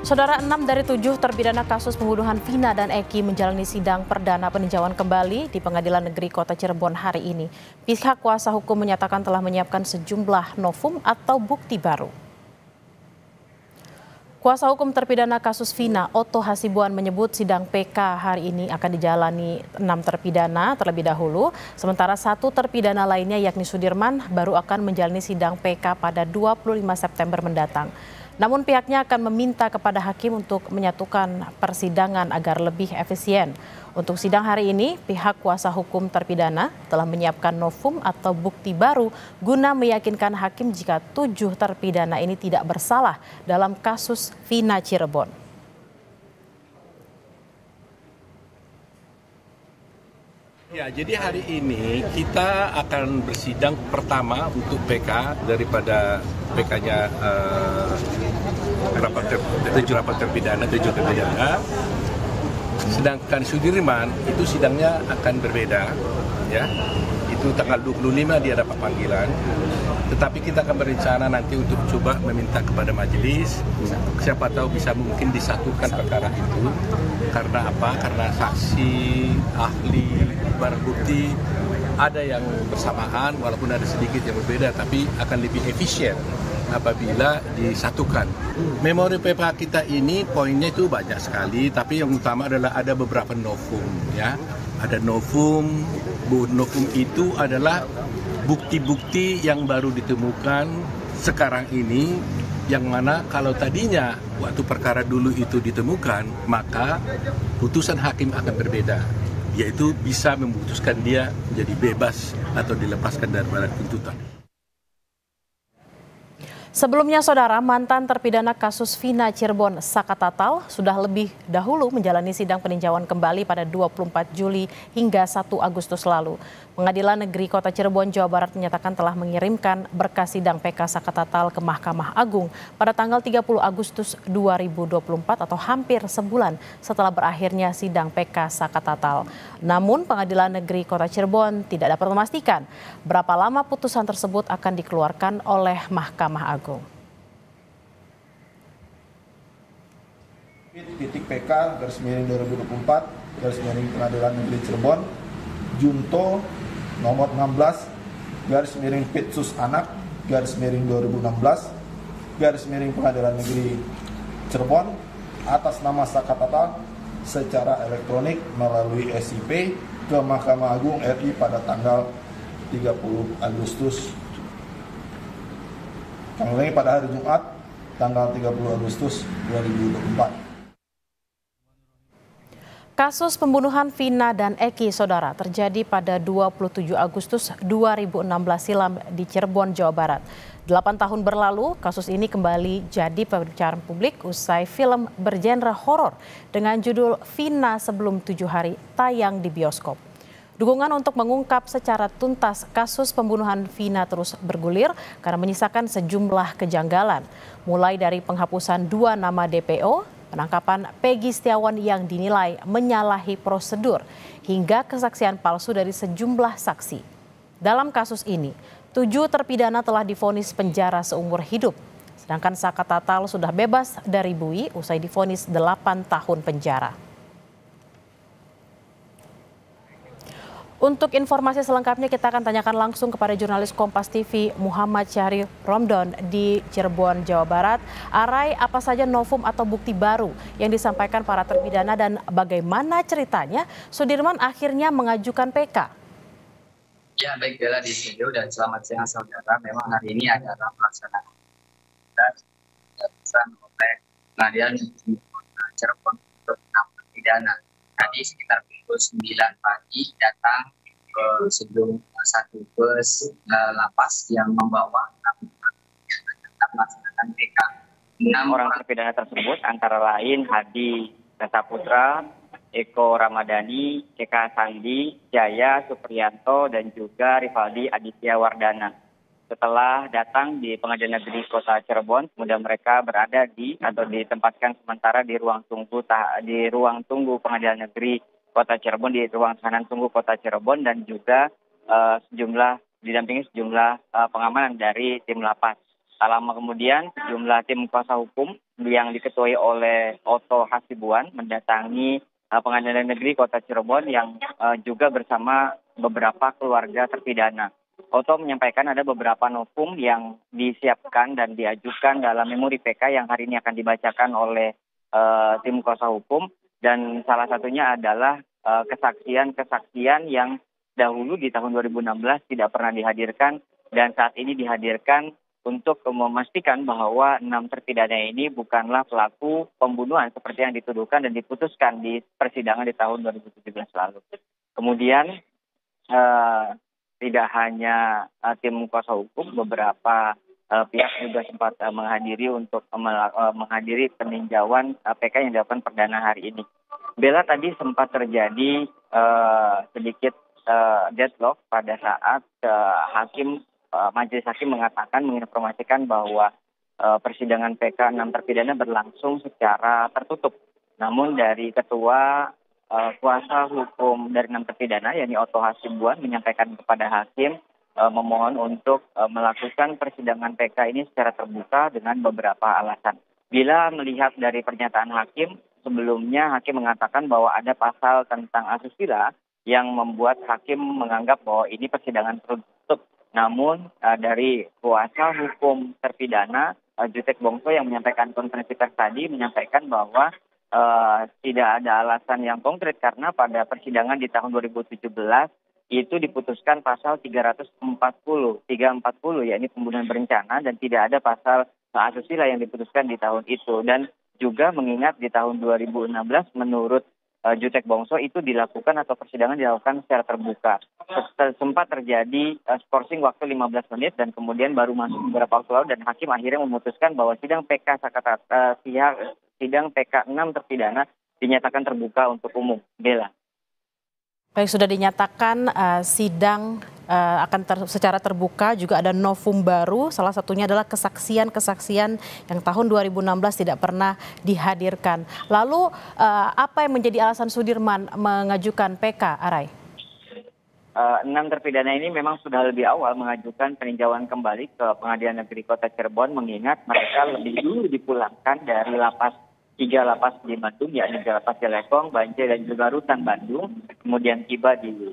Saudara, 6 dari 7 terpidana kasus pembunuhan Vina dan Eki menjalani sidang perdana peninjauan kembali di Pengadilan Negeri Kota Cirebon hari ini. Pihak kuasa hukum menyatakan telah menyiapkan sejumlah novum atau bukti baru. Kuasa hukum terpidana kasus Vina, Otto Hasibuan, menyebut sidang PK hari ini akan dijalani 6 terpidana terlebih dahulu, sementara 1 terpidana lainnya yakni Sudirman baru akan menjalani sidang PK pada 25 September mendatang. Namun pihaknya akan meminta kepada hakim untuk menyatukan persidangan agar lebih efisien. Untuk sidang hari ini, pihak kuasa hukum terpidana telah menyiapkan novum atau bukti baru guna meyakinkan hakim jika 7 terpidana ini tidak bersalah dalam kasus Vina Cirebon. Ya, jadi hari ini kita akan bersidang pertama untuk PK daripada PK-nya 7 terpidana. Sedangkan Sudirman itu sidangnya akan berbeda, ya. Itu tanggal 25 dia dapat panggilan. Tetapi kita akan berencana nanti untuk coba meminta kepada majelis, siapa tahu bisa mungkin disatukan perkara itu. Karena apa? Karena saksi, ahli, barang bukti ada yang bersamaan, walaupun ada sedikit yang berbeda, tapi akan lebih efisien apabila disatukan. Memori PPH kita ini poinnya itu banyak sekali, tapi yang utama adalah ada beberapa novum, ya. Ada novum itu adalah bukti-bukti yang baru ditemukan sekarang ini, yang mana kalau tadinya waktu perkara dulu itu ditemukan, maka putusan hakim akan berbeda, yaitu bisa memutuskan dia menjadi bebas atau dilepaskan dari tuntutan. Sebelumnya, saudara, mantan terpidana kasus Vina Cirebon, Saka Tatal, sudah lebih dahulu menjalani sidang peninjauan kembali pada 24 Juli hingga 1 Agustus lalu. Pengadilan Negeri Kota Cirebon, Jawa Barat menyatakan telah mengirimkan berkas sidang PK Saka Tatal ke Mahkamah Agung pada tanggal 30 Agustus 2024 atau hampir sebulan setelah berakhirnya sidang PK Saka Tatal. Namun, Pengadilan Negeri Kota Cirebon tidak dapat memastikan berapa lama putusan tersebut akan dikeluarkan oleh Mahkamah Agung. PK /2024 Pengadilan Negeri Cirebon Junto nomor 16 Petsus Anak /2016 Pengadilan Negeri Cirebon atas nama Saka Tatal secara elektronik melalui SIP ke Mahkamah Agung RI pada tanggal 30 Agustus. Kami ulangi, pada hari Jumat tanggal 30 Agustus 2024. Kasus pembunuhan Vina dan Eki, saudara, terjadi pada 27 Agustus 2016 silam di Cirebon, Jawa Barat. 8 tahun berlalu, kasus ini kembali jadi pembicaraan publik usai film bergenre horor dengan judul Vina Sebelum 7 Hari tayang di bioskop. Dukungan untuk mengungkap secara tuntas kasus pembunuhan Vina terus bergulir karena menyisakan sejumlah kejanggalan, mulai dari penghapusan 2 nama DPO, penangkapan Peggy Setiawan yang dinilai menyalahi prosedur, hingga kesaksian palsu dari sejumlah saksi. Dalam kasus ini, 7 terpidana telah divonis penjara seumur hidup, sedangkan Saka Tatal sudah bebas dari bui usai divonis 8 tahun penjara. Untuk informasi selengkapnya kita akan tanyakan langsung kepada jurnalis Kompas TV Muhammad Syahri Romdon di Cirebon, Jawa Barat. Arai, apa saja novum atau bukti baru yang disampaikan para terpidana dan bagaimana ceritanya Sudirman akhirnya mengajukan PK? Ya, baik, Bella di studio dan selamat siang saudara. Memang hari ini adalah pelaksanaan oleh Pengadilan Negeri Cirebon untuk 6 terpidana. Tadi sekitar pukul 9 pagi datang ke sebelum satu bus lapas yang membawa melaksanakan PK. 6 orang terpidana tersebut antara lain Hadi Saputra, Eko Ramadhani, Eka Sandi, Jaya Supriyanto, dan juga Rivaldi Aditya Wardana. Setelah datang di Pengadilan Negeri Kota Cirebon, kemudian mereka berada atau ditempatkan sementara di ruang tunggu Pengadilan Negeri Kota Cirebon, di ruang tahanan tunggu Kota Cirebon, dan juga didampingi sejumlah pengamanan dari tim lapas. Tak lama kemudian, sejumlah tim kuasa hukum yang diketuai oleh Oto Hasibuan mendatangi Pengadilan Negeri Kota Cirebon yang juga bersama beberapa keluarga terpidana. Oto menyampaikan ada beberapa novum yang disiapkan dan diajukan dalam memori PK yang hari ini akan dibacakan oleh tim kuasa hukum, dan salah satunya adalah kesaksian-kesaksian yang dahulu di tahun 2016 tidak pernah dihadirkan dan saat ini dihadirkan untuk memastikan bahwa 6 terpidana ini bukanlah pelaku pembunuhan seperti yang dituduhkan dan diputuskan di persidangan di tahun 2017 lalu. Kemudian tidak hanya tim kuasa hukum, beberapa pihak juga sempat menghadiri untuk menghadiri peninjauan PK yang dilakukan perdana hari ini. Bella, tadi sempat terjadi sedikit deadlock pada saat majelis hakim mengatakan, menginformasikan bahwa persidangan PK 6 terpidana berlangsung secara tertutup. Namun dari ketua kuasa hukum dari 6 terpidana, yakni Oto Hasibuan, menyampaikan kepada hakim memohon untuk melakukan persidangan PK ini secara terbuka dengan beberapa alasan. Bila melihat dari pernyataan hakim, sebelumnya hakim mengatakan bahwa ada pasal tentang asusila yang membuat hakim menganggap bahwa ini persidangan tertutup. Namun dari kuasa hukum terpidana, Jutek Bongso, yang menyampaikan konferensi pers tadi, menyampaikan bahwa tidak ada alasan yang konkret karena pada persidangan di tahun 2017 itu diputuskan pasal 340, yakni pembunuhan berencana, dan tidak ada pasal asusila yang diputuskan di tahun itu. Dan juga mengingat di tahun 2016 menurut Jutek Bongso itu dilakukan atau persidangan dilakukan secara terbuka. Sempat terjadi skorsing waktu 15 menit dan kemudian baru masuk beberapa waktu lalu, dan hakim akhirnya memutuskan bahwa sidang PK sidang PK 6 terpidana dinyatakan terbuka untuk umum. Bella. Baik, sudah dinyatakan sidang akan secara terbuka, juga ada novum baru, salah satunya adalah kesaksian-kesaksian yang tahun 2016 tidak pernah dihadirkan. Lalu apa yang menjadi alasan Sudirman mengajukan PK, Arai? 6 terpidana ini memang sudah lebih awal mengajukan peninjauan kembali ke Pengadilan Negeri Kota Cirebon, mengingat mereka lebih dulu dipulangkan dari tiga lapas di Bandung, yakni lapas Jelekong, Banjai, dan juga Rutan Bandung. Kemudian tiba di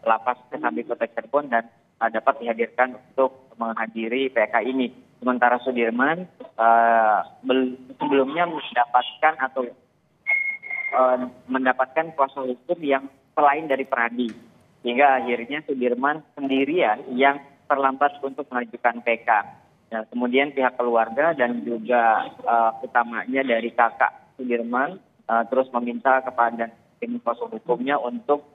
lapas Kesambi Kota Cirebon dan dapat dihadirkan untuk menghadiri PK ini. Sementara Sudirman sebelumnya mendapatkan kuasa hukum yang selain dari Pradi, sehingga akhirnya Sudirman sendirian yang terlambat untuk mengajukan PK. Nah, kemudian pihak keluarga dan juga utamanya dari kakak Sudirman terus meminta kepada tim kuasa hukumnya untuk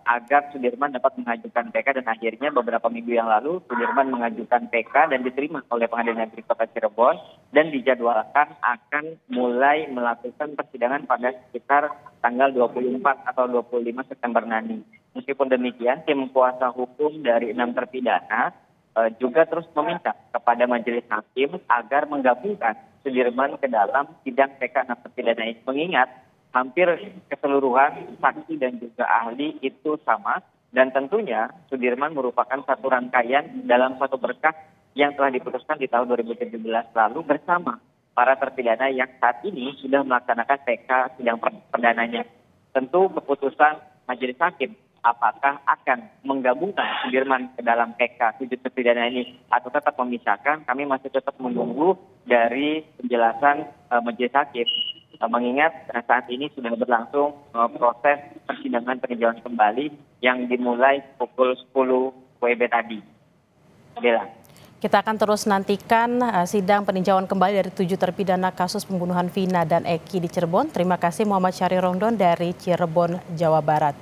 agar Sudirman dapat mengajukan PK, dan akhirnya beberapa minggu yang lalu Sudirman mengajukan PK dan diterima oleh Pengadilan Negeri Kota Cirebon dan dijadwalkan akan mulai melakukan persidangan pada sekitar tanggal 24 atau 25 September nanti. Meskipun demikian, tim kuasa hukum dari 6 terpidana juga terus meminta kepada majelis hakim agar menggabungkan Sudirman ke dalam sidang PK 6 terpidana ini, mengingat hampir keseluruhan saksi dan juga ahli itu sama, dan tentunya Sudirman merupakan satu rangkaian dalam satu berkas yang telah diputuskan di tahun 2017 lalu bersama para terpidana yang saat ini sudah melaksanakan PK sidang perdananya. Tentu keputusan majelis hakim apakah akan menggabungkan Sudirman ke dalam PK 7 terpidana ini atau tetap memisahkan, kami masih tetap menunggu dari penjelasan majelis hakim. Mengingat saat ini sudah berlangsung proses persidangan peninjauan kembali yang dimulai pukul 10 WIB tadi. Bella. Kita akan terus nantikan sidang peninjauan kembali dari 7 terpidana kasus pembunuhan Vina dan Eki di Cirebon. Terima kasih Muhammad Syahri Rongdon dari Cirebon, Jawa Barat.